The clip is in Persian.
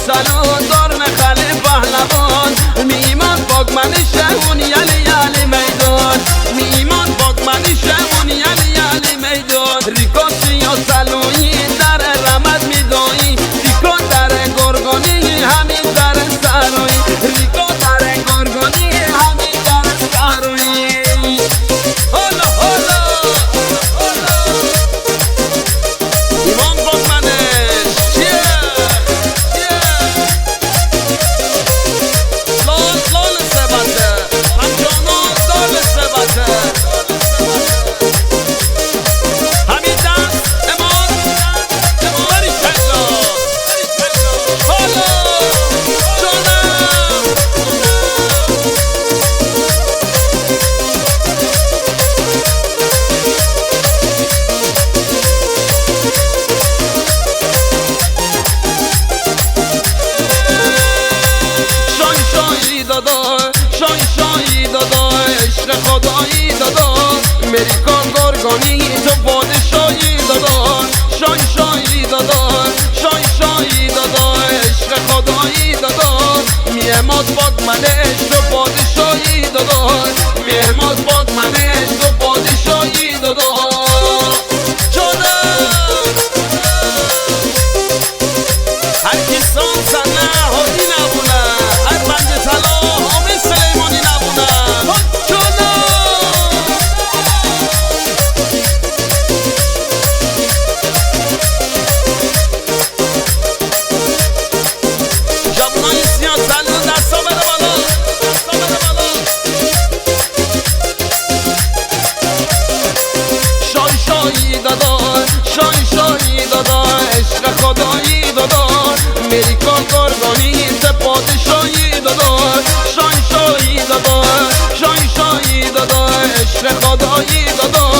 سلام دار نخلی پهلوان میمان باگ منی شهون یلی یلی میدان میمان باگ منی شهون یلی یلی میدان ریکاسی یا سلویی در رمد میدایی ریکا در گرگانی همین در سروی ریکا در گرگانی همین در سروی هلا هلا ایمان باگ منش چیه خدایی دادا امریکان گرگانی تو پادشاهی دادا شای شایی دادا شای شایی دادا عشق خدایی دادا میهمات باد منش تو پادشاهی دادا میهمات باد منش تو پادشاهی دادا هر کسان سنه هادی نبونه هر بند طلا حامد سلیمانی نبونه شای شایی دادا عشق خدایی دادا امریکان گرگانی ته پادشاهی دادا شای شایی دادا شای شایی دادا عشق خدایی دادا